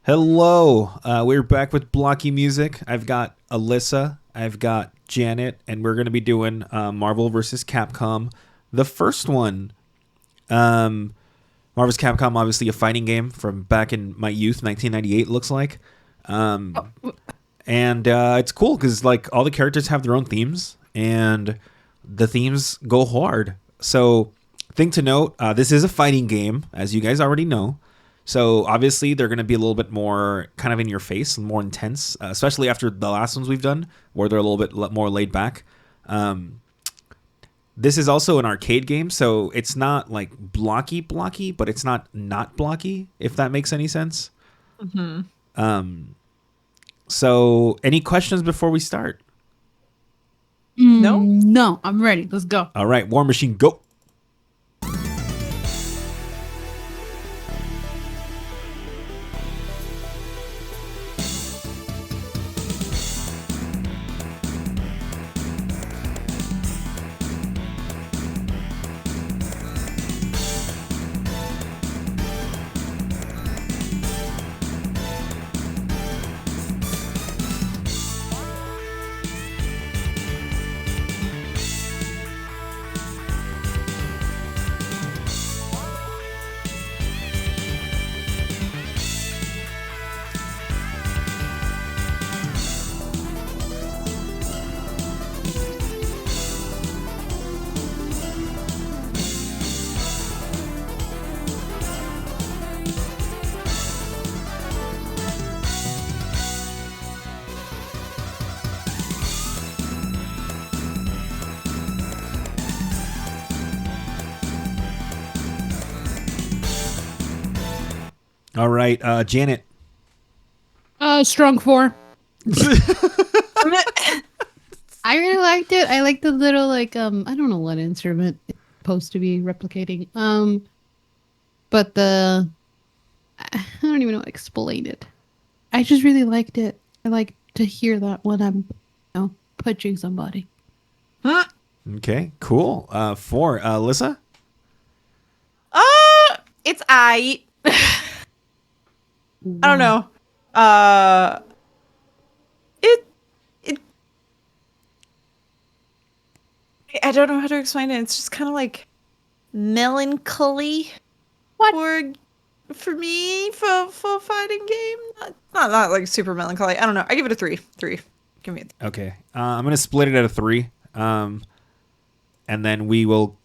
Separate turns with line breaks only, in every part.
Hello, we're back with Blocky Music. I've got Alyssa, I've got Janet, and we're going to be doing Marvel vs. Capcom. The first one, um, Marvel vs. Capcom, obviously a fighting game from back in my youth, 1998 looks like. Um, and it's cool because like all the characters have their own themes, and the themes go hard. So, thing to note, this is a fighting game, as you guys already know. So obviously they're going to be a little bit more kind of in your face and more intense, especially after the last ones we've done, where they're a little bit more laid back. Um, this is also an arcade game, so it's not like blocky, but it's not blocky, if that makes any sense.
Hmm.
Um, so any questions before we start?
No?
No, I'm ready. Let's go.
All right, War Machine, go. All right, Janet.
Strong four. I really liked it. I like the little I don't know what instrument it's supposed to be replicating. But I don't even know how to explain it. I just really liked it. I like to hear that when I'm punching somebody.
Huh?
Okay, cool. Four, Alyssa.
It's I. I don't
Why?
know. Uh, it. I don't know how to explain it. It's just kind of like melancholy.
What?
For me for a fighting game? Not like super melancholy. I don't know. I give it a three. Three. Give me a three.
Okay, I'm gonna split it at a three, and then we will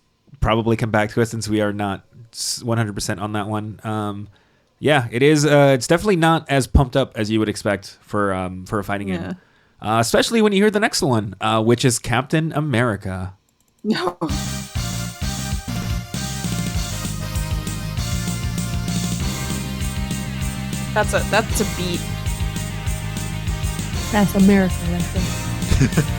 probably come back to it since we are not 100% on that one. Yeah, it is. It's definitely not as pumped up as you would expect for a fighting
Yeah.
game, especially when you hear the next one, which is Captain America.
No. That's a beat.
That's America right there.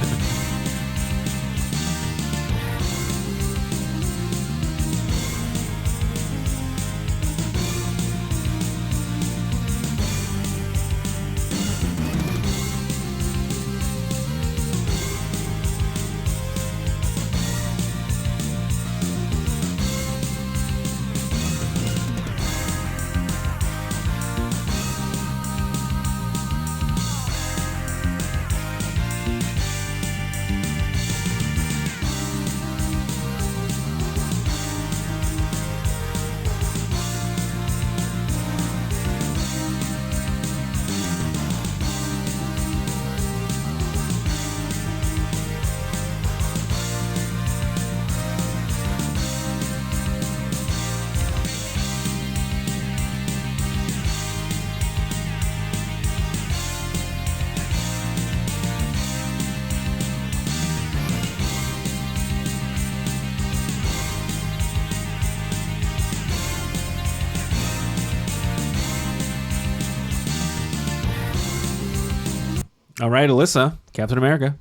All right, Alyssa, Captain America.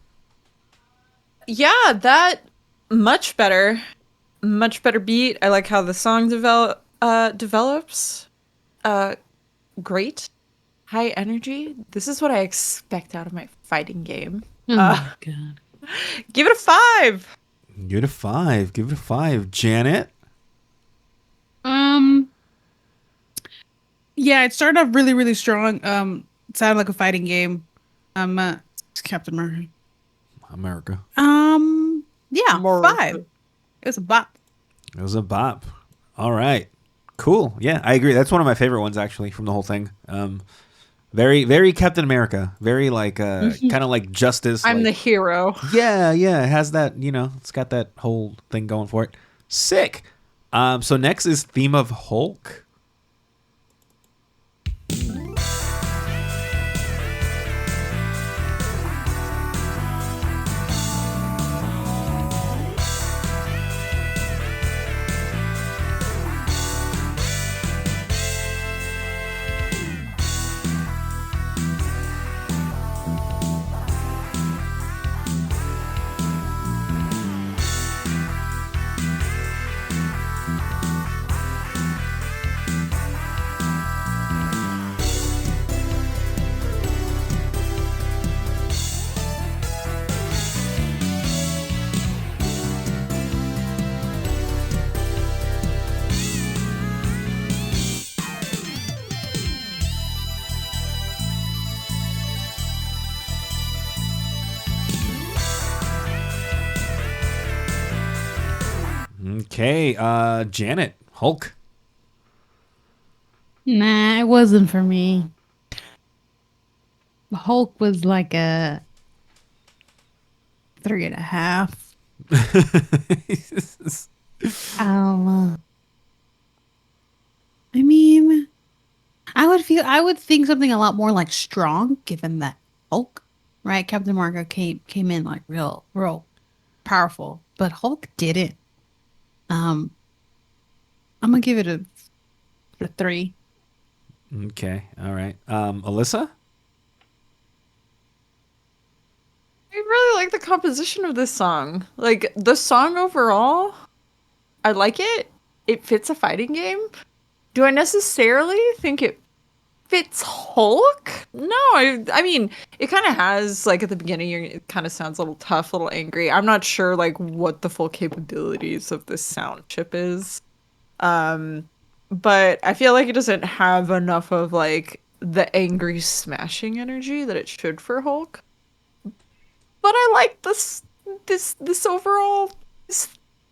Yeah, that much better. Much better beat. I like how the song develops. Uh Great. High energy. This is what I expect out of my fighting game.
Oh
Uh
my god.
Give it a 5.
Give it a five. Give it a five. Janet.
Um,
Yeah, it started off really, really strong. It sounded like a fighting game. It's Captain America.
America.
Yeah,
More.
5. It was a bop.
It was a bop. All right. Cool. Yeah, I agree. That's one of my favorite ones actually from the whole thing. Very, very Captain America. Very like kind of like justice.
I'm
like,
the hero.
Yeah, yeah. It has that, it's got that whole thing going for it. Sick. So next is theme of Hulk. Okay, Janet, Hulk.
Nah, it wasn't for me. Hulk was like a 3.5. I mean, I would think something a lot more like strong, given that Hulk, right? Captain America came in like real powerful, but Hulk didn't. Um, I'm gonna give it a 3.
Okay, all right. Alyssa?
I really like the composition of this song. Like the song overall, I like it. It fits a fighting game. Do I necessarily think it fits Hulk? No, I mean, it kind of has like at the beginning it kind of sounds a little tough, a little angry. I'm not sure like what the full capabilities of this sound chip is. But I feel like it doesn't have enough of like the angry smashing energy that it should for Hulk. But I like this overall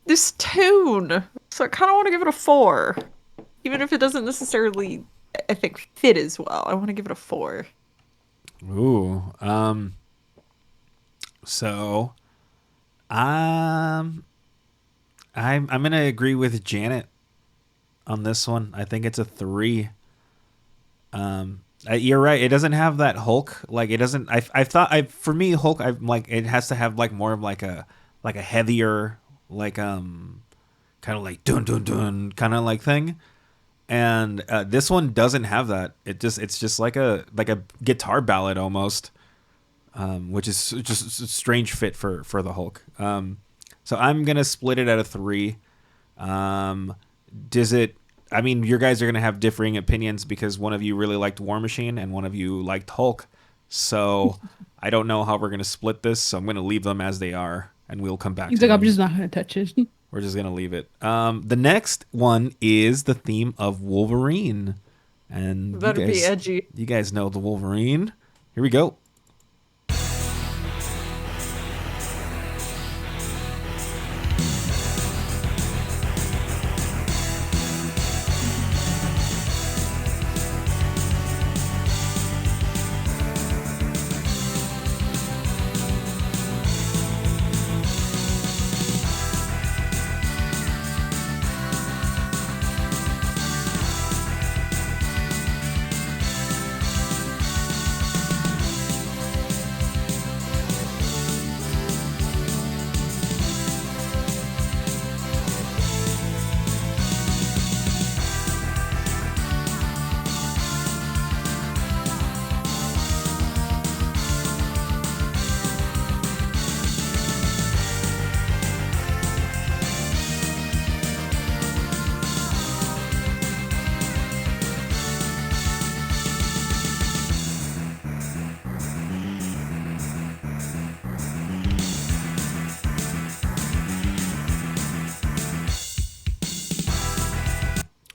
this tune. So I kind of want to give it a 4. Even if it doesn't necessarily I think fit as well. I want to give it a 4.
Ooh. So, um, I'm gonna agree with Janet on this one. I think it's a 3. You're right. It doesn't have that Hulk. Like it doesn't. I thought for me Hulk. I'm like it has to have like more of like a heavier like kind of like dun dun dun kind of like thing. And this one doesn't have that. It's just like a guitar ballad almost, which is just a strange fit for the Hulk. So I'm gonna split it at a 3. Does it? I mean, your guys are gonna have differing opinions because one of you really liked War Machine and one of you liked Hulk. So I don't know how we're gonna split this. So I'm gonna leave them as they are, and we'll come back.
He's
to
like, I'm
them.
just not gonna touch it.
We're just gonna leave it. The next one is the theme of Wolverine, and
Better be edgy.
You guys know the Wolverine. Here we go.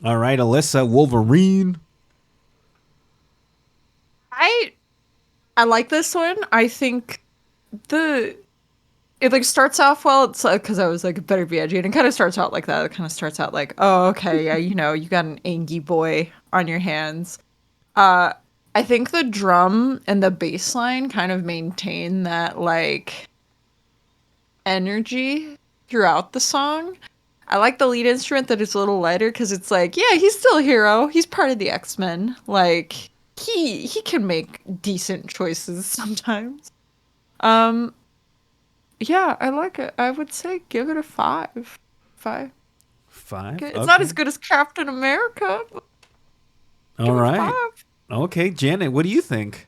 All right, Alyssa, Wolverine.
I like this one. I think it like starts off well. It's because I was like, it better be edgy, and it kind of starts out like that. It kind of starts out like, oh, okay, yeah, you got an angy boy on your hands. I think the drum and the bass line kind of maintain that like energy throughout the song. I like the lead instrument that it's a little lighter because it's like, yeah, he's still a hero. He's part of the X-Men. Like he can make decent choices sometimes. Um, yeah, I like it. I would say give it a 5. 5.
5.
It's
Okay.
not as good as Captain America. But
All
give it a
right.
5.
Okay, Janet, what do you think?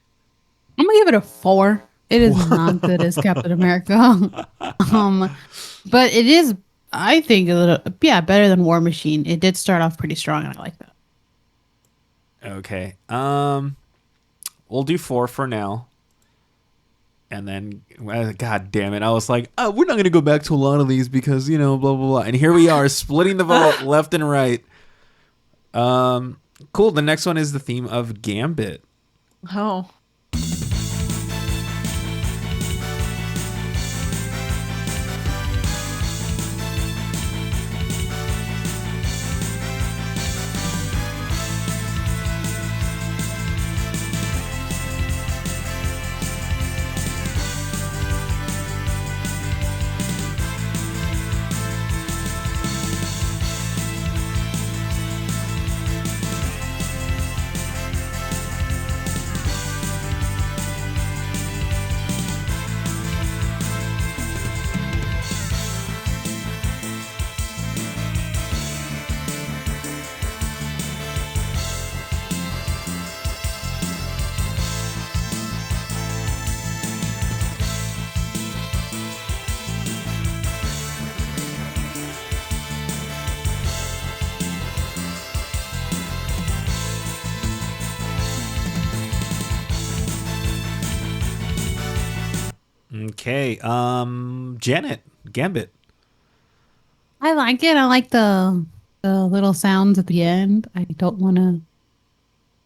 I'm gonna give it a 4.
It is not good as Captain America. But it is, I think, a little, better than War Machine. It did start off pretty strong, and I like that.
Okay. We'll do 4 for now. And then, God damn it, I was like, oh, we're not going to go back to a lot of these because, blah, blah, blah. And here we are, splitting the vote left and right. Cool. The next one is the theme of Gambit.
Oh.
Okay. Janet, Gambit.
I like it. I like the little sounds at the end. I don't want to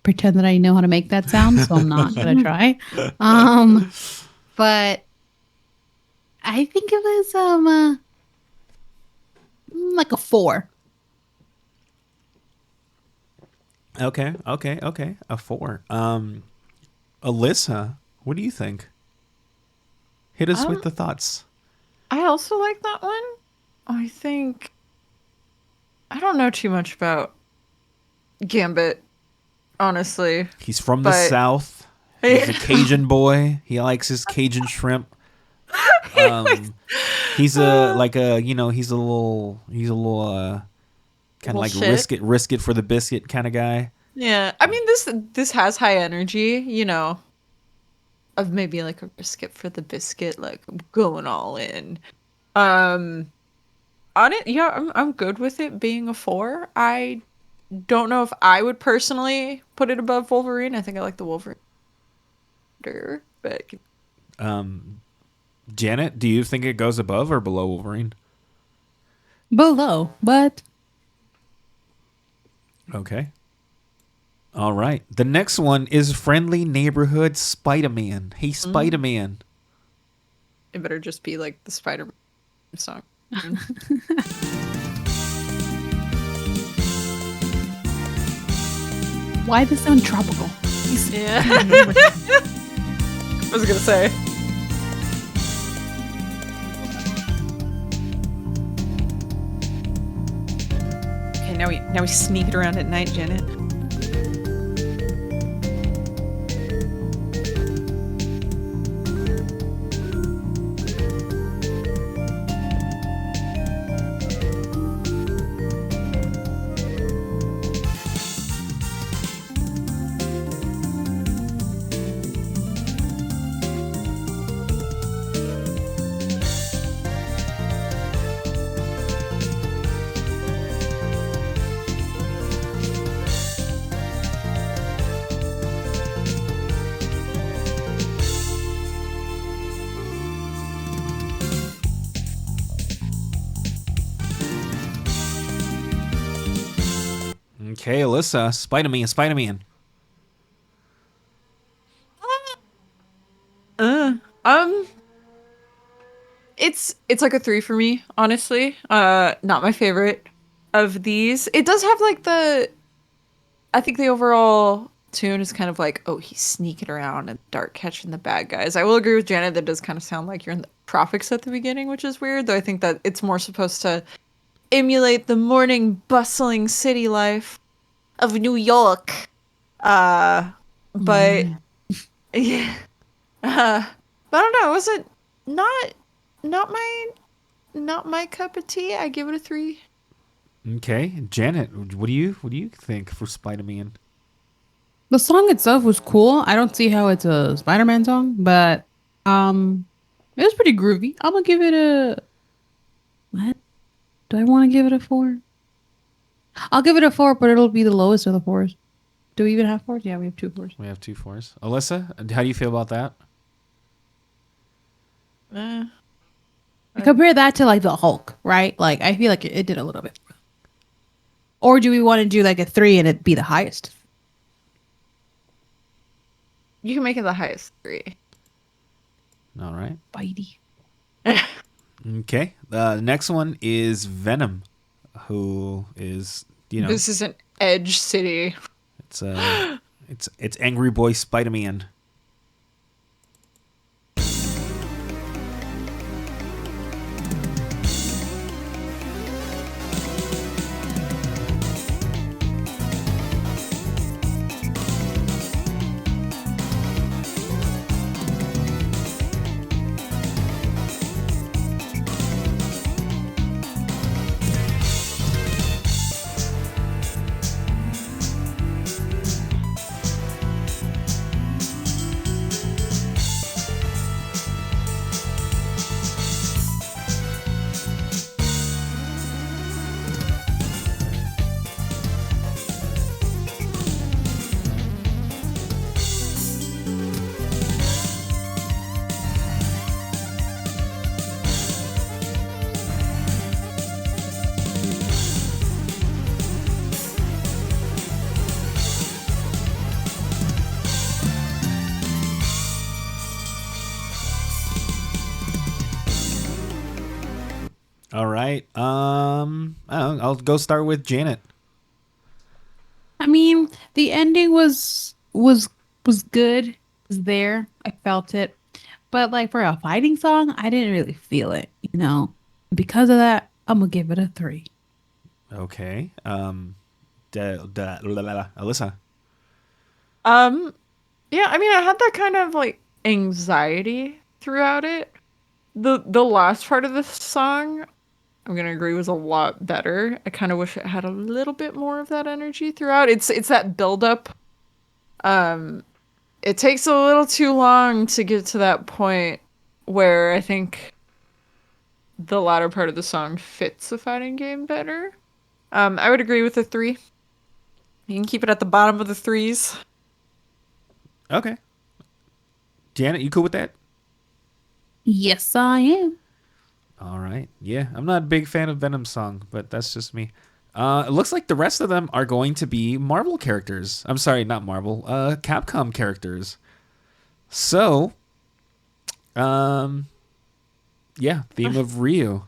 pretend that I know how to make that sound, so I'm not gonna try. But I think it was like a 4.
Okay. A 4. Alyssa, what do you think? Hit us with the thoughts.
I also like that one. I think I don't know too much about Gambit, honestly.
He's from the South. He's a Cajun boy. He likes his Cajun shrimp. He's a he's a little kind of like
shit.
risk it for the biscuit kind of guy.
Yeah, I mean this has high energy, of maybe like a risk it for the biscuit, like I'm going all in. On it, yeah, I'm good with it being a 4. I don't know if I would personally put it above Wolverine. I think I like the Wolverine better, but
Janet, do you think it goes above or below Wolverine?
Below, but
Okay. All right. The next one is Friendly Neighborhood Spider-Man. Hey, Spider-Man.
it better just be like the Spider-Man song.
why does it sound tropical?
Yeah. I was gonna say. Okay, now we sneak it around at night, Janet.
Okay, Alyssa, Spider-Man.
Um, it's like a 3 for me, honestly. Not my favorite of these. It does have like I think the overall tune is kind of like, oh, he's sneaking around in the dark, catching the bad guys. I will agree with Janet that does kind of sound like you're in the tropics at the beginning, which is weird, though I think that it's more supposed to emulate the morning bustling city life of New York. But
Yeah.
yeah. But I don't know, was it not not my not my cup of tea? I give it a 3.
Okay, Janet, what do you think for Spider-Man?
The song itself was cool. I don't see how it's a Spider-Man song, but it was pretty groovy. I'm gonna give it a what? Do I want to give it a 4? I'll give it a 4, but it'll be the lowest of the 4s. Do we even have 4s? Yeah, we have 2 4s.
We have 2 4s. Alyssa, how do you feel about that?
Eh.
Compare that to like the Hulk, right? Like I feel like it did a little bit. Or do we want to do like a 3 and it be the highest?
You can make it the highest 3.
All right.
Bitey.
Okay. The next one is Venom, who is,
This is an edge city.
it's Angry Boy Spider-Man. All right. I'll go start with Janet.
I mean, the ending was good. It was there. I felt it. But like for a fighting song, I didn't really feel it, you know. Because of that, I'm gonna give it a 3.
Okay. Alyssa.
Yeah, I mean, I had that kind of like anxiety throughout it. The last part of the song, I'm gonna agree, was a lot better. I kind of wish it had a little bit more of that energy throughout. It's that build up. It takes a little too long to get to that point where I think the latter part of the song fits the fighting game better. I would agree with the 3. You can keep it at the bottom of the 3s.
Okay. Janet, you cool with that?
Yes, I am.
All right. Yeah, I'm not a big fan of Venom's song, but that's just me. It looks like the rest of them are going to be Marvel characters. I'm sorry, not Marvel. Capcom characters. So, yeah, theme of Ryu.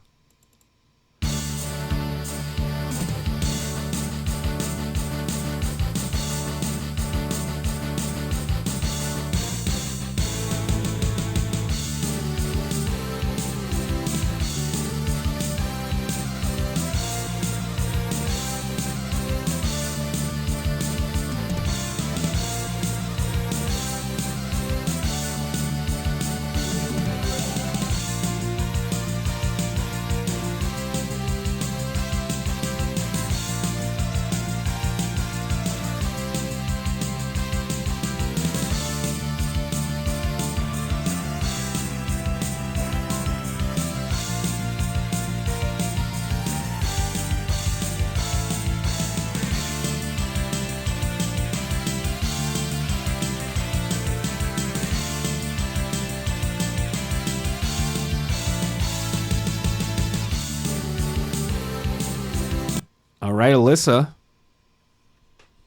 All right, Alyssa.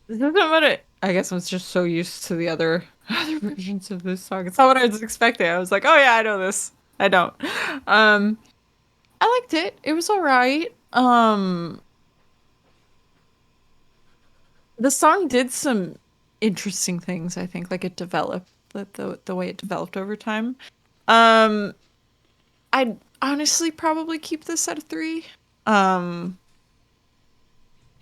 This isn't what it. I guess I was just so used to the other other versions of this song. It's not what I was expecting. I was like, oh yeah, I know this. I don't. I liked it. It was all right. The song did some interesting things, I think, like it developed the way it developed over time. Um I'd honestly probably keep this at a 3. Don't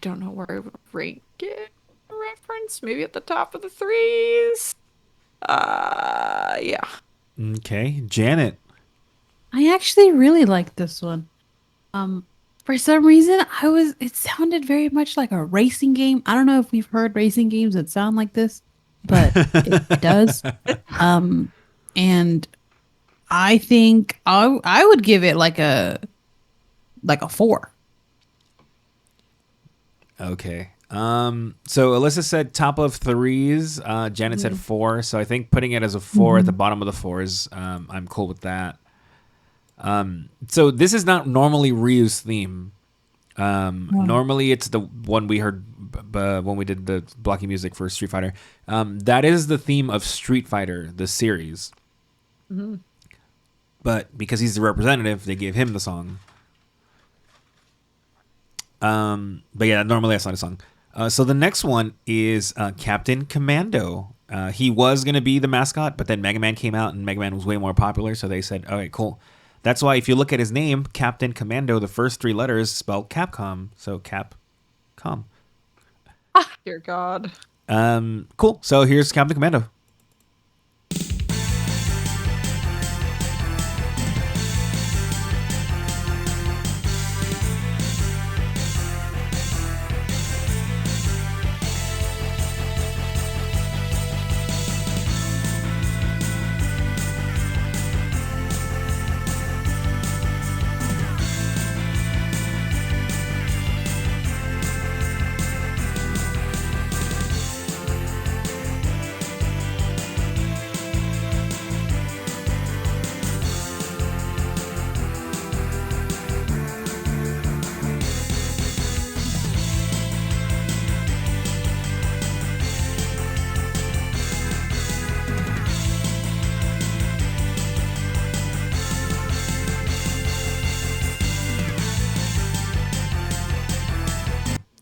know where I would rank it. Reference maybe at the top of the 3s. Yeah.
Okay, Janet.
I actually really like this one. For some reason, it sounded very much like a racing game. I don't know if we've heard racing games that sound like this, but it does. And I think I would give it like a 4.
Okay. So Alyssa said top of 3s. Janet said 4. So I think putting it as a 4 at the bottom of the 4s, I'm cool with that. So this is not normally Ryu's theme. Normally it's the one we heard when we did the Blocky music for Street Fighter. That is the theme of Street Fighter, the series. But because he's the representative, they gave him the song. But yeah, normally that's not a song. So the next one is Captain Commando. He was going to be the mascot, but then Mega Man came out and Mega Man was way more popular. So they said, all right, cool. That's why if you look at his name, Captain Commando, the first 3 letters spell Capcom. So Capcom.
Dear God.
Cool. So here's Captain Commando.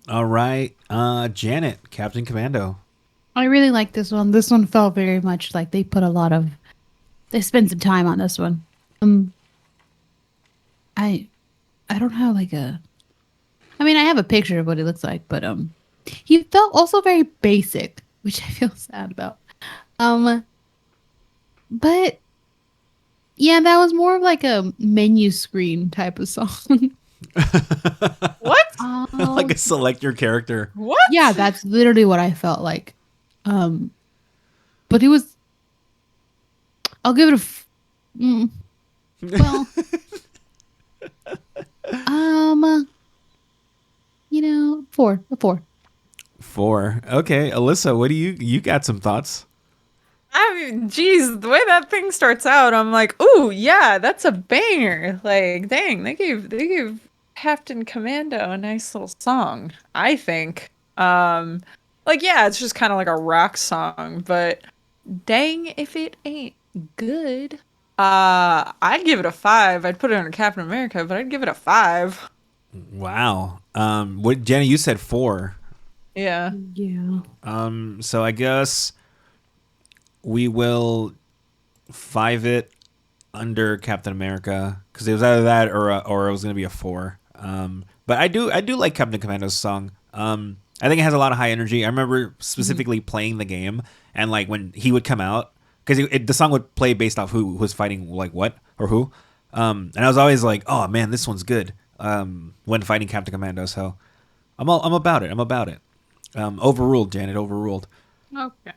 All right. Janet, Captain Commando.
I really like this one. This one felt very much like they spent some time on this one. I don't have like I mean, I have a picture of what it looks like, but he felt also very basic, which I feel sad about. But yeah, that was more of like a menu screen type of song.
What?
Like a select your character.
What?
Yeah, that's literally what I felt like. But it was. I'll give it well. A 4.
4. Okay, Alyssa, what do you got some thoughts?
I mean, geez, the way that thing starts out, I'm like, ooh, yeah, that's a banger. Like, dang, they gave Captain Commando a nice little song, I think. Like, yeah, it's just kind of like a rock song, but dang if it ain't good. I'd give it a 5. I'd put it under Captain America, but I'd give it a 5.
Wow. What Jenny, you said 4.
Yeah.
Yeah.
So I guess we will 5 it under Captain America because it was either that or it was gonna be a 4. But I do like Captain Commando's song. I think it has a lot of high energy. I remember specifically playing the game and like when he would come out because the song would play based off who was fighting like what or who. And I was always like, oh man, this one's good. When fighting Captain Commando, so I'm about it. I'm about it. Overruled, Janet. Overruled.
Okay.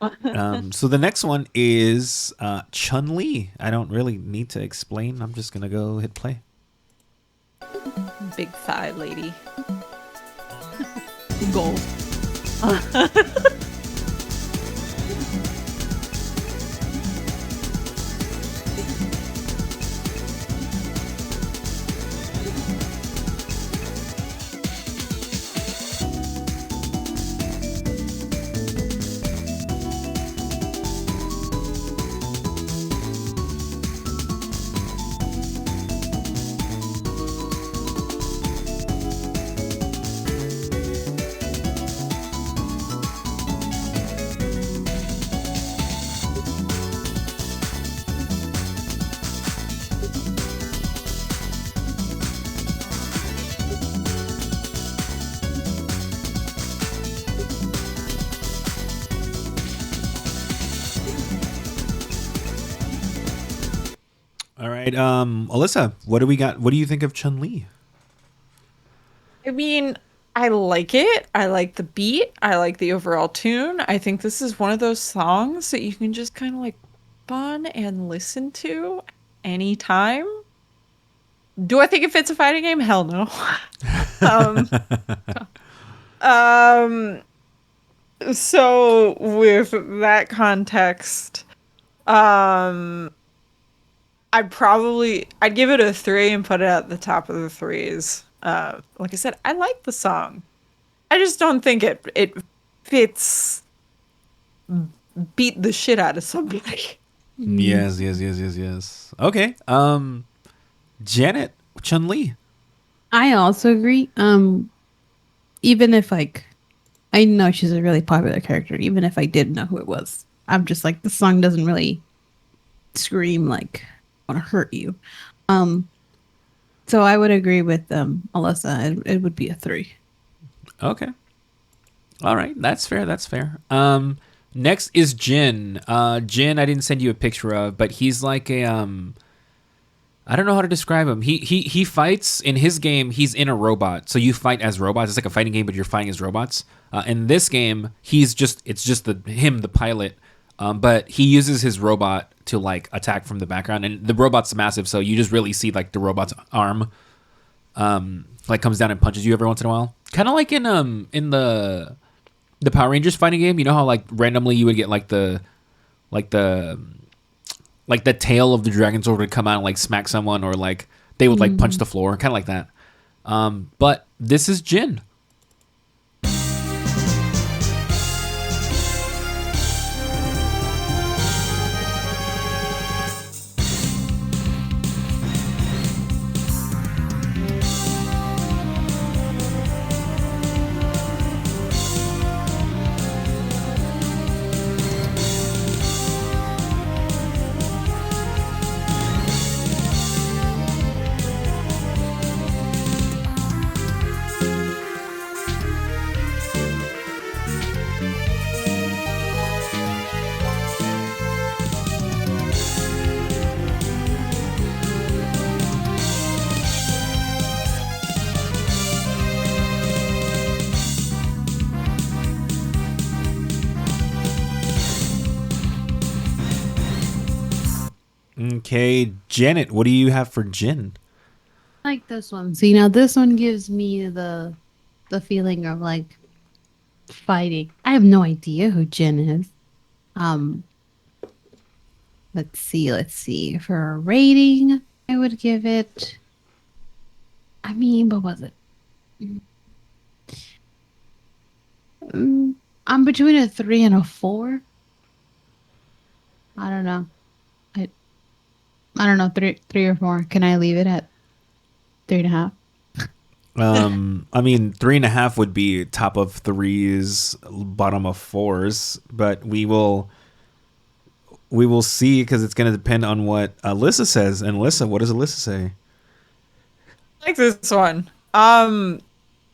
So the next one is Chun-Li. I don't really need to explain. I'm just gonna go hit play.
Big thigh lady.
Goal.
right. Alyssa, what do we got? What do you think of Chun-Li?
I mean, I like it. I like the beat. I like the overall tune. I think this is one of those songs that you can just kind of like fun and listen to anytime. Do I think it fits a fighting game? Hell no. um, um, so with that context, um, I'd give it a 3 and put it at the top of the threes. Like I said, I like the song. I just don't think it fits beat the shit out of somebody.
Yes. Okay. Janet, Chun-Li.
I also agree. Even if like I know she's a really popular character, even if I didn't know who it was, I'm just like the song doesn't really scream like want to hurt you. So I would agree with Alyssa. It would be a 3.
Okay. All right. That's fair. Next is Jin. Jin, I didn't send you a picture of, but he's like a I don't know how to describe him. He fights in his game. He's in a robot, so you fight as robots. It's like a fighting game, but you're fighting as robots. In this game, it's just the pilot, but he uses his robot to like attack from the background, and the robot's massive, so you just really see like the robot's arm, like comes down and punches you every once in a while. Kind of like in the Power Rangers fighting game. You know how like randomly you would get like the tail of the dragon sword would come out and like smack someone, or like they would like punch the floor, kind of like that. But this is Jin. Okay, Janet, what do you have for Jin?
I like this one. See, now this one gives me the feeling of like fighting. I have no idea who Jin is. Um, let's see. For a rating, I would give it. I mean, what was it? I'm between a 3 and a 4. I don't know. I don't know, three or 4. Can I leave it at 3.5?
I mean, 3.5 would be top of 3s, bottom of 4s, but we will see, because it's going to depend on what Alyssa says. And Alyssa, what does Alyssa say?
I like this one.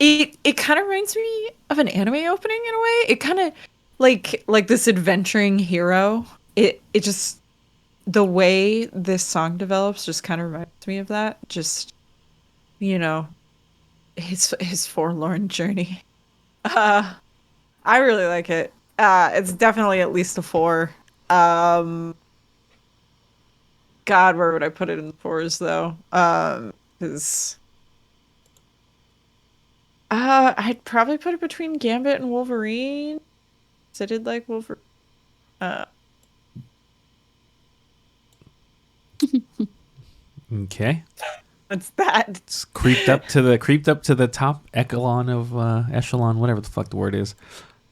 It kind of reminds me of an anime opening in a way. It kind of like this adventuring hero. It just, the way this song develops just kind of reminds me of that. Just, you know, his forlorn journey. I really like it. It's definitely at least a 4. God, where would I put it in the 4s though? Because I'd probably put it between Gambit and Wolverine. 'Cause I did like Wolverine.
Okay.
What's that?
It's creeped up to the top echelon of echelon, whatever the fuck the word is.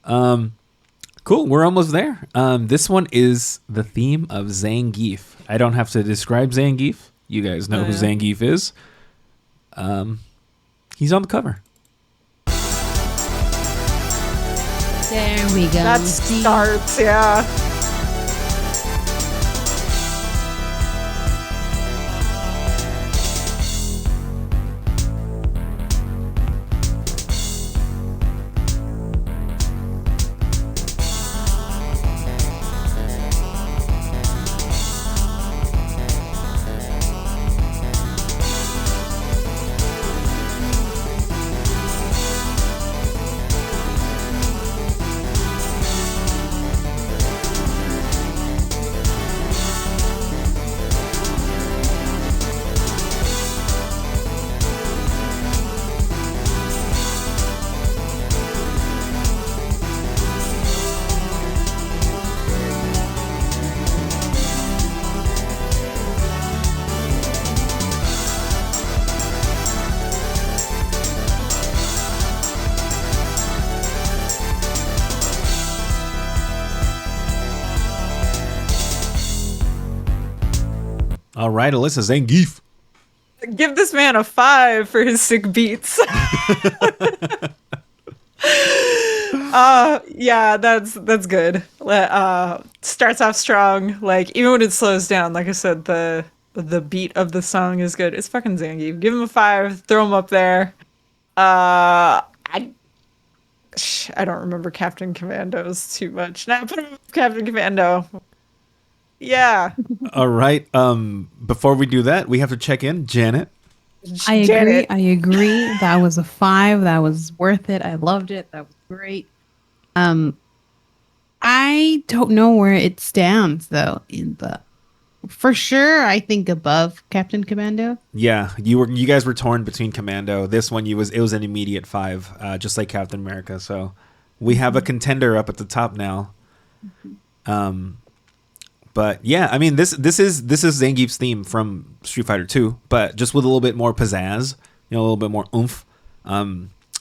Cool, we're almost there. This one is the theme of Zangief. I don't have to describe Zangief. You guys know who Zangief is. He's on the cover.
There we go.
That starts, yeah.
All right, Alyssa, Zangief.
Give this man a 5 for his sick beats. Yeah, that's good. Starts off strong. Like even when it slows down, like I said, the beat of the song is good. It's fucking Zangief. Give him a 5. Throw him up there. I don't remember Captain Commandos too much. Now put him up Captain Commando. Yeah.
All right. Before we do that, we have to check in. Janet.
I agree.
Janet.
I agree. That was a 5. That was worth it. I loved it. That was great. I don't know where it stands though for sure. I think above Captain Commando.
Yeah, you guys were torn between Commando. This one it was an immediate 5, just like Captain America. So we have a contender up at the top now. But yeah, I mean this is Zangief's theme from Street Fighter 2, but just with a little bit more pizzazz, a little bit more oomph.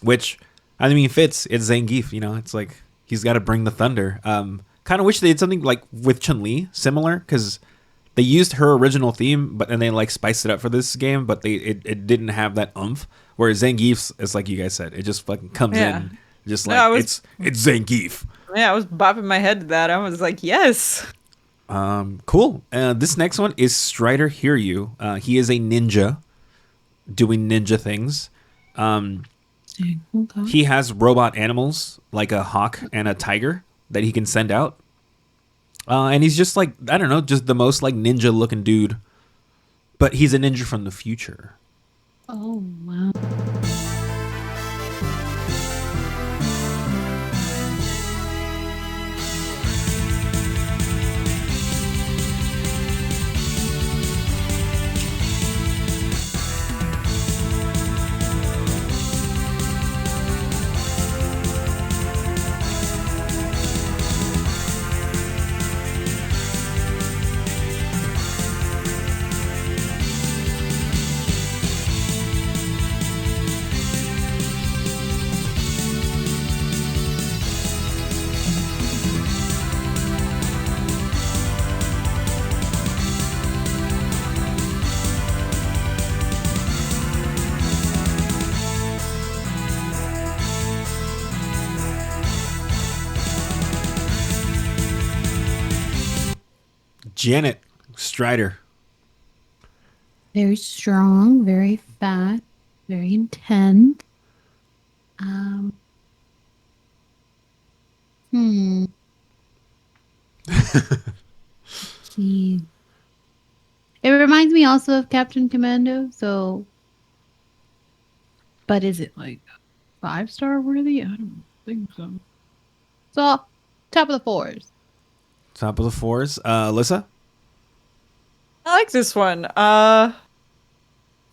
Which I mean fits. It's Zangief, it's like he's got to bring the thunder. Kind of wish they did something like with Chun-Li similar, because they used her original theme, but then they like spiced it up for this game, but it didn't have that oomph. Whereas Zangief's, it's like you guys said, it just fucking comes in, just like it's Zangief.
Yeah, I was bopping my head to that. I was like, yes.
Cool. This next one is Strider Hiryu. He is a ninja doing ninja things.
Okay.
He has robot animals like a hawk and a tiger that he can send out. And he's just like, I don't know, just the most like ninja looking dude. But he's a ninja from the future.
Oh, wow.
Janet, Strider.
Very strong, very fat, very intense. He. It reminds me also of Captain Commando. So, but is it like 5-star worthy? I don't think so. So, top of the 4s.
Top of the 4s. Alyssa?
I like this one. I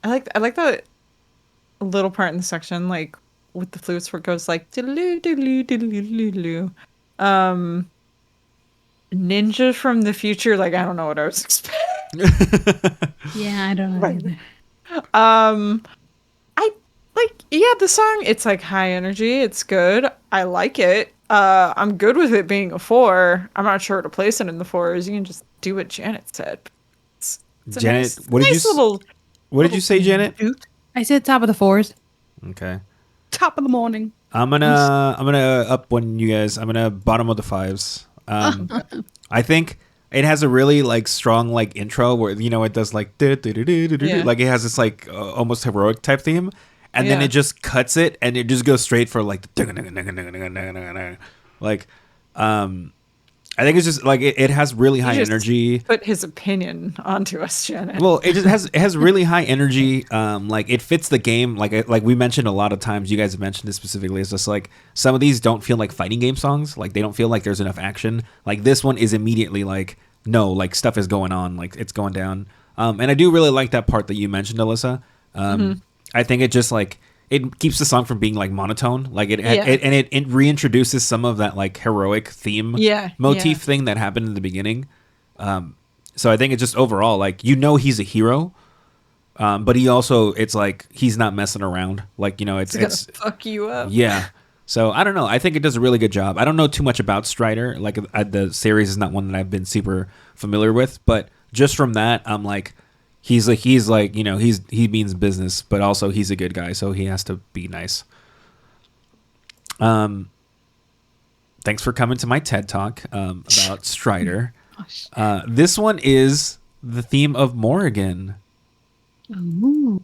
like the little part in the section, like with the flutes where it goes like diddle-oo, diddle-oo, diddle-oo, diddle-oo. Ninja from the future, like I don't know what I was expecting.
Yeah, I don't know either.
I like the song, it's like high energy, it's good. I like it. I'm good with it being a 4. I'm not sure where to place it in the 4s. You can just do what Janet said. It's
Janet,
nice,
what did
nice
you what did you say, Janet?
I said top of the 4s.
Okay.
Top of the morning.
I'm gonna up one you guys. I'm gonna bottom of the 5s. I think it has a really like strong like intro where it does like like it has this like almost heroic type theme, and then it just cuts it and it just goes straight for like like I think it's just like it has really high energy.
Put his opinion onto us, Janet.
Well, it has really high energy. Like it fits the game. Like we mentioned a lot of times. You guys have mentioned this specifically. It's just like some of these don't feel like fighting game songs. Like they don't feel like there's enough action. Like this one is immediately like no, like stuff is going on. Like it's going down. And I do really like that part that you mentioned, Alyssa. I think it just like it keeps the song from being like monotone. Like it reintroduces some of that like heroic theme motif thing that happened in the beginning. So I think it's just overall like he's a hero, but he also it's like he's not messing around. Like it's
gonna fuck you up.
Yeah. So I don't know. I think it does a really good job. I don't know too much about Strider. Like the series is not one that I've been super familiar with, but just from that, I'm like, He's like he means business, but also he's a good guy, so he has to be nice. Thanks for coming to my TED Talk about Strider. This one is the theme of Morrigan.
Ooh.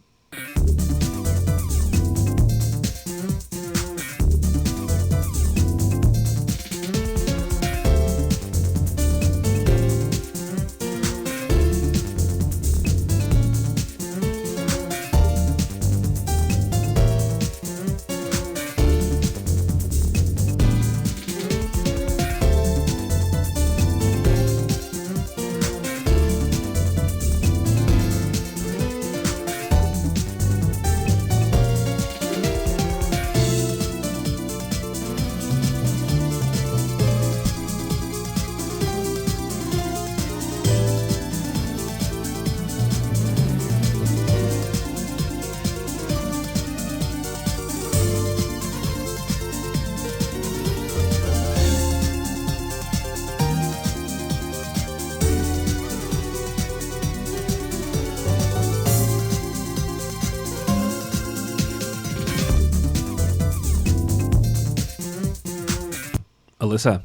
Alyssa,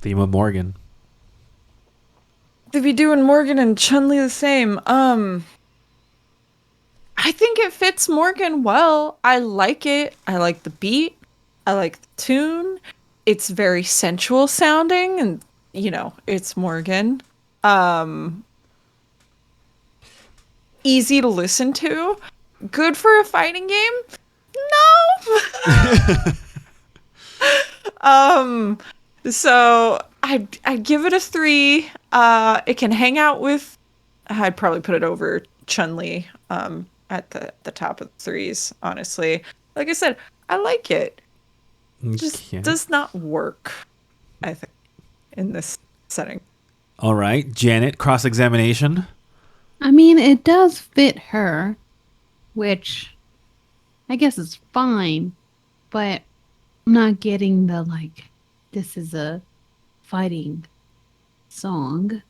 theme of Morgan.
To be doing Morgan and Chun-Li the same. I think it fits Morgan well. I like it. I like the beat. I like the tune. It's very sensual sounding, and it's Morgan. Easy to listen to. Good for a fighting game? No. So I'd give it a 3. It can hang out with. I'd probably put it over Chun-Li. At the top of the 3s. Honestly, like I said, I like it. Just does not work, I think, in this setting.
All right, Janet, cross-examination.
I mean, it does fit her, which I guess is fine, but I'm not getting the this is a fighting song.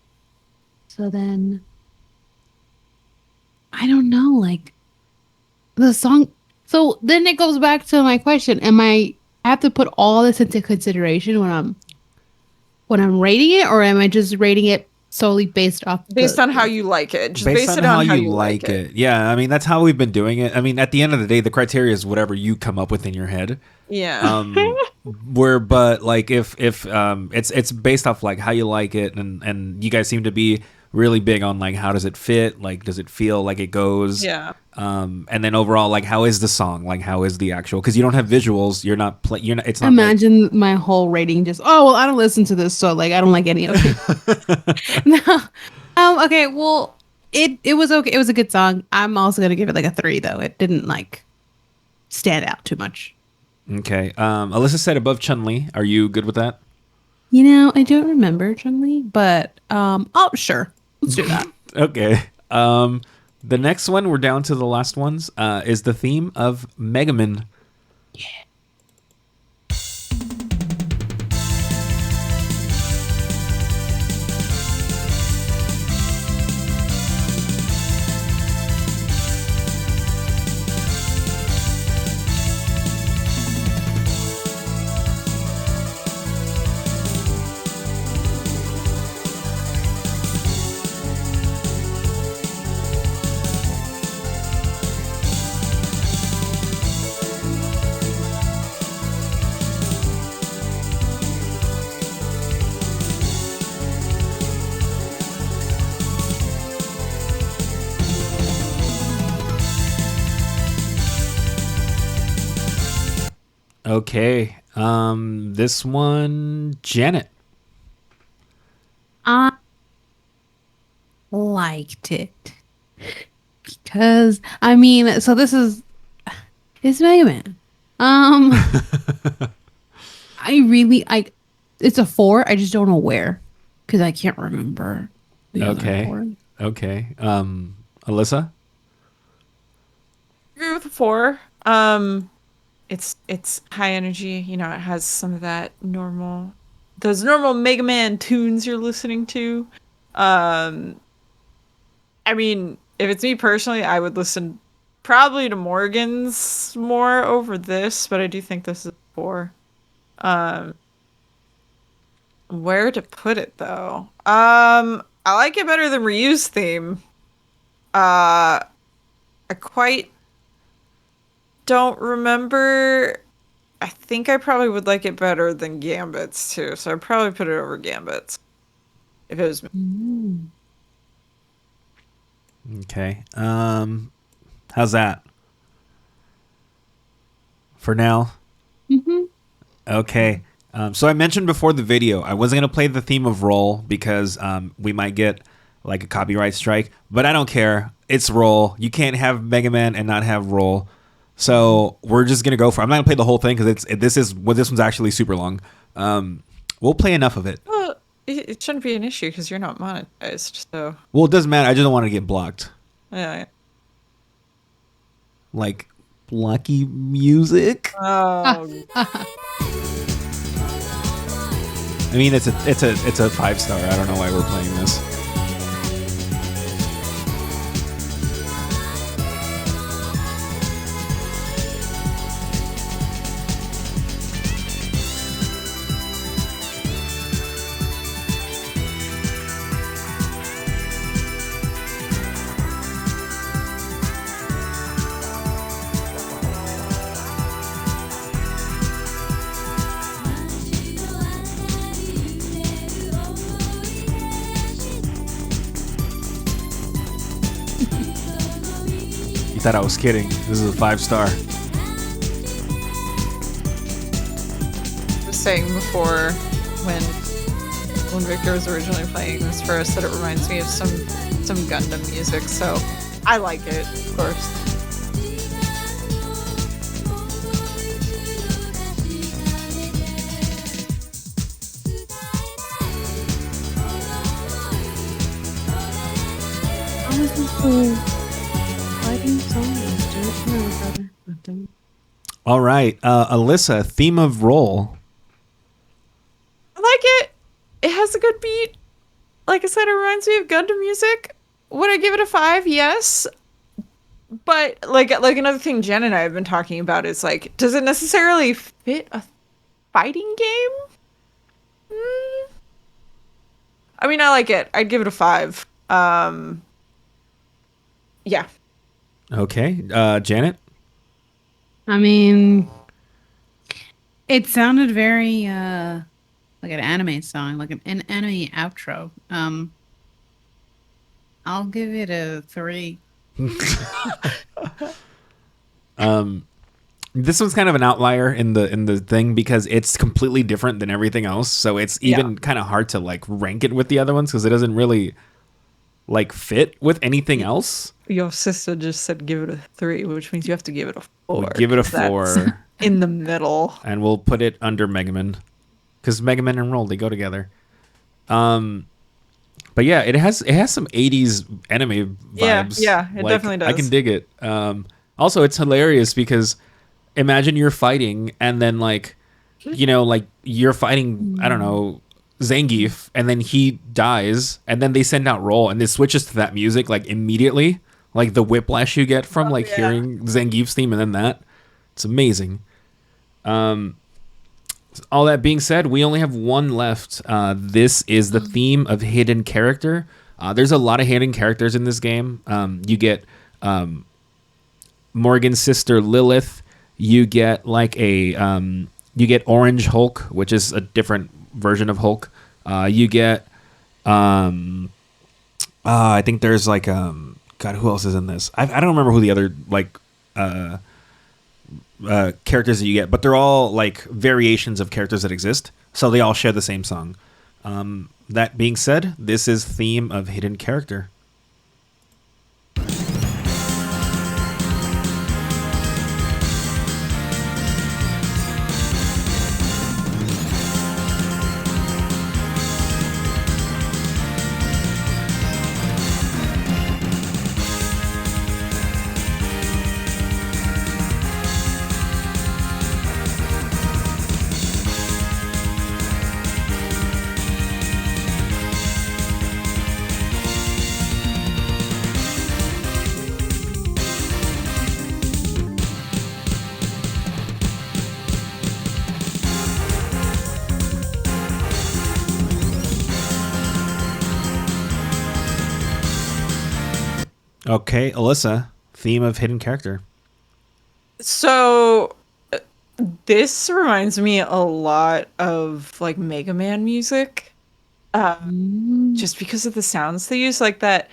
So then I don't know, the song. So then it goes back to my question: I have to put all this into consideration when I'm rating it, or am I just rating it solely based on
how you like it? Just
based on how you like it. Yeah, I mean that's how we've been doing it. I mean, at the end of the day, the criteria is whatever you come up with in your head.
Yeah.
But if it's based off how you like it, and you guys seem to be really big on how does it fit, does it feel like it goes, and then overall how is the song, how is the actual, because you don't have visuals, you're not it's not
imagine my whole rating just I don't listen to this, so I don't like any of it. No. Okay, well it was okay, it was a good song. I'm also gonna give it a 3 though. It didn't stand out too much.
Okay. Alyssa said above Chun-Li. Are you good with that?
I don't remember Chun-Li,
But sure, let's do that.
Okay. The next one, we're down to the last ones, is the theme of Mega Man.
yeah.
Okay. This one, Janet.
I liked it because so this is it's Mega Man. It's a 4. I just don't know where because I can't remember the other 4.
Okay. Alyssa.
Agree with the 4. It's high energy. It has some of those normal Mega Man tunes you're listening to. I mean, if it's me personally, I would listen probably to Morgan's more over this, but I do think this is 4. Where to put it though? I like it better than Ryu's theme. I quite don't remember. I think I probably would like it better than Gambit's too, so I'd probably put it over Gambit's if it was me.
Mm.
Okay. How's that? For now?
Mm-hmm.
Okay. So I mentioned before the video, I wasn't going to play the theme of Roll because we might get like a copyright strike, but I don't care. It's Roll. You can't have Mega Man and not have Roll. So we're just going to go for it. I'm not going to play the whole thing because this one's actually super long. We'll play enough of it.
Well, it shouldn't be an issue because you're not monetized, so
Well, it doesn't matter. I just don't want to get blocked.
yeah.
Like Blocky music.
Oh,
I mean, it's a 5-star. I don't know why we're playing this. You thought I was kidding. This is a 5-star.
I was saying before when Victor was originally playing this for us that it reminds me of some Gundam music, so I like it, of course.
All right, Alyssa, theme of Roll.
I like it. It has a good beat. Like I said, it reminds me of Gundam music. Would I give it a 5? Yes. But like another thing Jen and I have been talking about is like, does it necessarily fit a fighting game? I mean, I like it. I'd give it a 5. Yeah.
Okay, Janet.
I mean, it sounded very like an anime song, like an anime outro. I'll give it a 3.
This one's kind of an outlier in the thing because it's completely different than everything else. So it's even kind of hard to like rank it with the other ones because it doesn't really like fit with anything else.
Your sister just said give it a 3, which means you have to give it a 4.
We'll give it a 4.
That's in the middle.
And we'll put it under Mega Man because Mega Man and Roll, they go together. But yeah, it has some 80s anime vibes.
Yeah, it definitely does.
I can dig it. Also, it's hilarious because imagine you're fighting and then like, you know, like you're fighting, I don't know, Zangief, and then he dies, and then they send out Roll, and it switches to that music like immediately, like the whiplash you get from hearing Zangief's theme, and then that. It's amazing. All that being said, we only have one left. This is the theme of hidden character. There's a lot of hidden characters in this game. You get Morgan's sister Lilith. You get like you get Orange Hulk, which is a different version of Hulk. You get I think there's like God, who else is in this? I don't remember who the other like characters that you get, but they're all like variations of characters that exist, so they all share the same song. That being said, this is theme of hidden character. Okay, Alyssa, theme of hidden character.
So this reminds me a lot of like Mega Man music. Just because of the sounds they use, like that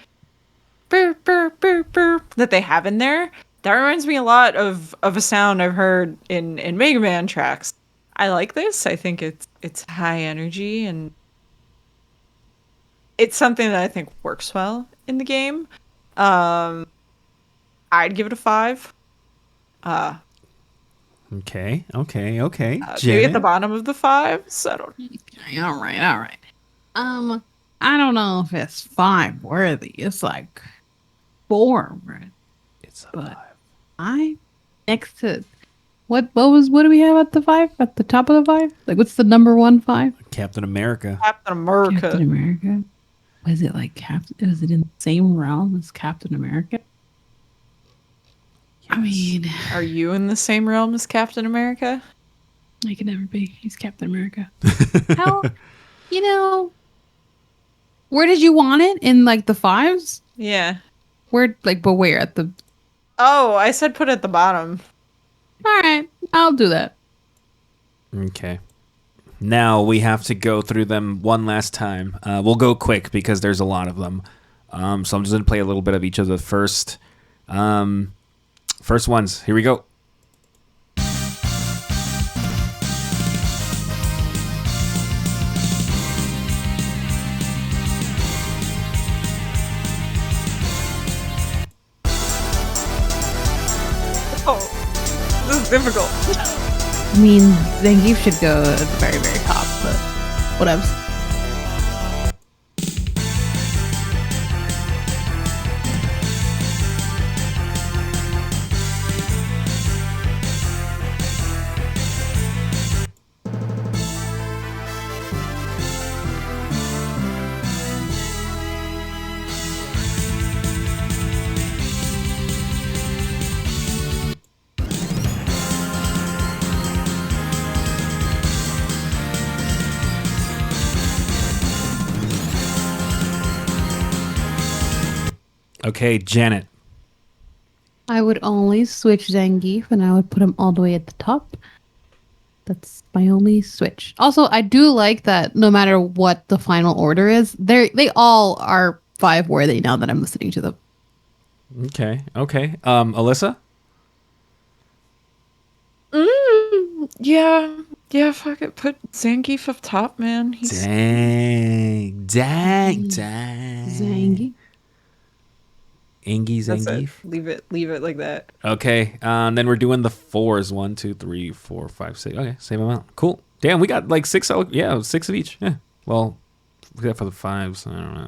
burr, burr, burr, burr, that they have in there. That reminds me a lot of a sound I've heard in Mega Man tracks. I like this. I think it's high energy and it's something that I think works well in the game. I'd give it a 5.
Okay.
Maybe at the
Janet?
bottom of the 5s. I don't.
Okay, all right. I don't know if it's 5 worthy. It's like 4 worthy.
It's a
But
5.
I next to what do we have at the 5? At the top of the 5? Like what's the number 1 5?
Captain America.
Captain America.
Captain America. Was it like Captain? Was it in the same realm as Captain America? I mean,
Are you in the same realm as Captain America?
I could never be. He's Captain America. How? You know, where did you want it? In like the 5s?
Yeah.
Where? Like, but where? At the?
Oh, I said put it at the bottom.
All right, I'll do that.
Okay. Now we have to go through them one last time. We'll go quick because there's a lot of them. So I'm just going to play a little bit of each of the first ones. Here we go.
Oh, this is difficult.
I mean, Zangief should go at the very, very top, but whatever.
Okay, Janet.
I would only switch Zangief and I would put him all the way at the top. That's my only switch. Also, I do like that no matter what the final order is, they all are 5 worthy now that I'm listening to them.
Okay. Alyssa?
Yeah, fuck it. Put Zangief up top, man.
Dang.
Zangief.
Angie
That's
Zangief.
it. Leave it like that.
Okay. Then we're doing the 4s. 1, 2, 3, 4, 5, 6. Okay, same amount. Cool. Damn, we got like 6. Yeah, 6 of each. Yeah. Well, except for the 5s. I don't know.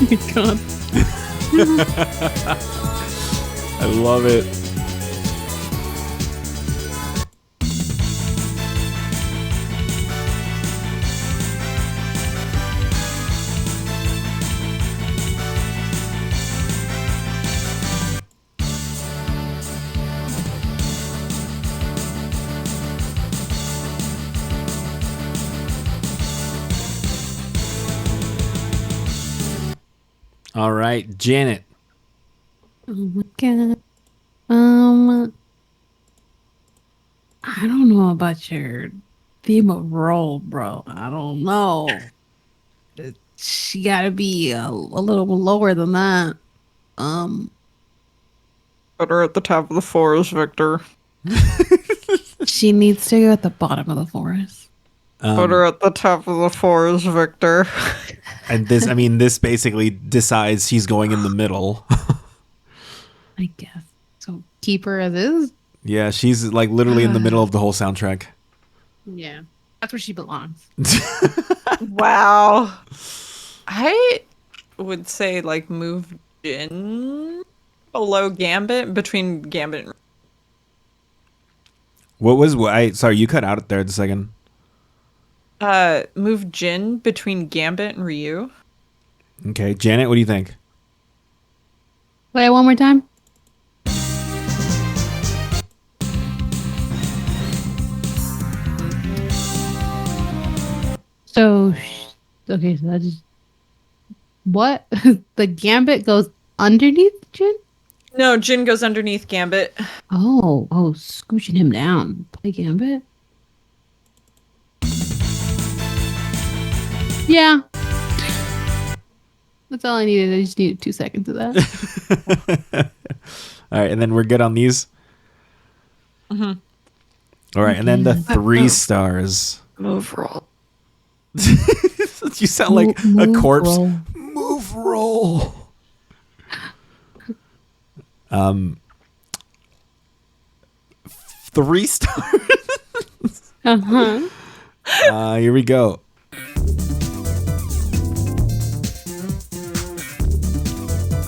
Oh my god.
I love it. All right, Janet.
Oh my god.
I don't know about your theme of role, bro. I don't know. She gotta be a little lower than that.
Put her at the top of the 4s, Victor.
She needs to go at the bottom of the forest.
Put her at the top of the 4s, Victor.
And this basically decides she's going in the middle.
I guess. So keep her as is.
Yeah, she's like literally in the middle of the whole soundtrack.
Yeah, that's where she belongs.
Wow. I would say like move Jin below Gambit, between Gambit and
Sorry, you cut out there at the second.
move Jin between Gambit and Ryu.
Okay, Janet, what do you think?
Play it one more time. So, okay, so that is what the Gambit goes underneath Jin.
No, Jin goes underneath Gambit.
Oh, scooching him down. Play Gambit. Yeah, that's all I needed. I just needed 2 seconds of that.
All right, and then we're good on these.
Mm-hmm.
All right, and then the 3 stars.
Move roll.
You sound like a corpse.
Roll.
Move roll. 3 stars. Here we go.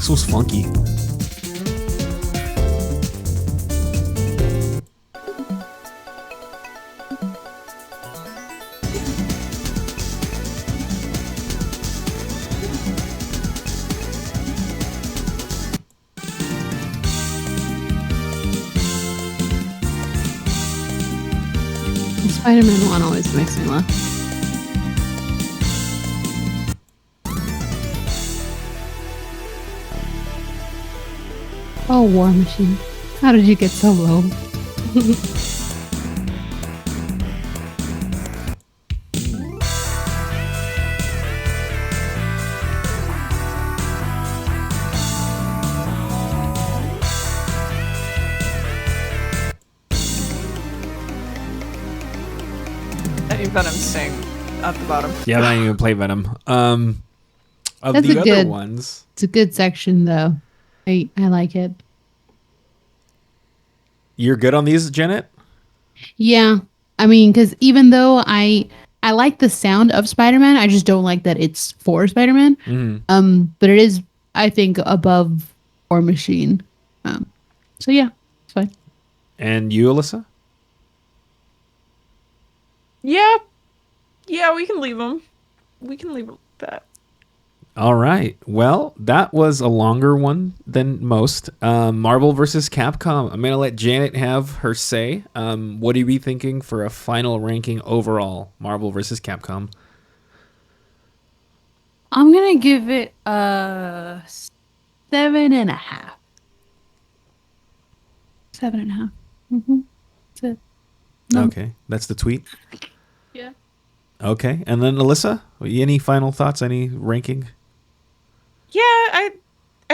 This was funky.
The Spider-Man one always makes me laugh. Oh, War Machine. How did you get so low?
Any Venom sing at the bottom.
Yeah, I didn't even play Venom. Of
That's
the
a
other
good-
ones,
It's a good section, though. I like it.
you're good on these, Janet?
Yeah, I mean, because even though I like the sound of Spider-Man, I just don't like that it's for Spider-Man.
Mm-hmm.
But it is, I think, above War Machine. So yeah, it's fine.
And you, Alyssa?
Yeah. Yeah, we can leave them. We can leave them like that.
All right. Well, that was a longer one than most. Marvel versus Capcom. I'm going to let Janet have her say. What are you thinking for a final ranking overall? Marvel versus Capcom.
I'm gonna give it a 7.5. 7.5. That's it. No.
Okay. That's the tweet.
Yeah.
Okay. And then Alyssa, any final thoughts? Any ranking?
Yeah, I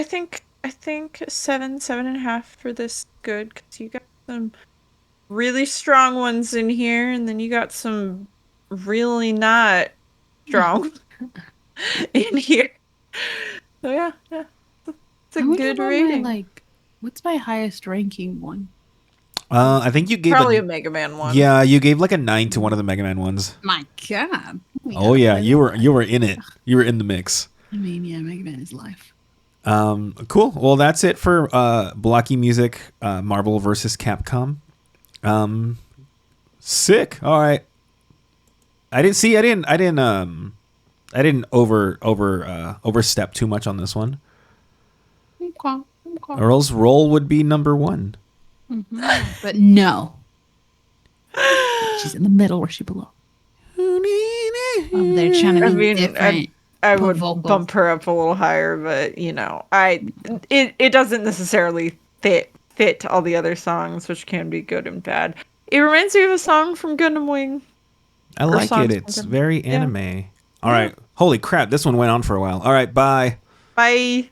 think 7.5 for this good, because you got some really strong ones in here, and then you got some really not strong in here. So yeah, it's a
I wonder
good
what
rating.
what's my highest ranking one?
I think you gave
Probably a Mega Man one.
Yeah, you gave like a 9 to one of the Mega Man ones.
My God.
Oh yeah, you were in it. You were in the mix.
I mean, yeah, Mega Man is life.
Cool. Well, that's it for Blocky Music, Marvel versus Capcom. Sick. All right. I didn't overstep too much on this one.
Okay.
Earl's roll would be number 1.
But no.
She's in the middle where she belongs.
They're trying to
I
be
mean,
different.
I would
vocals.
bump her up a little higher, but you know, it doesn't necessarily fit all the other songs, which can be good and bad. It reminds me of a song from Gundam Wing.
I like it.
songs
It's
from-
very anime. All right. Holy crap. This one went on for a while. All right. Bye.
Bye.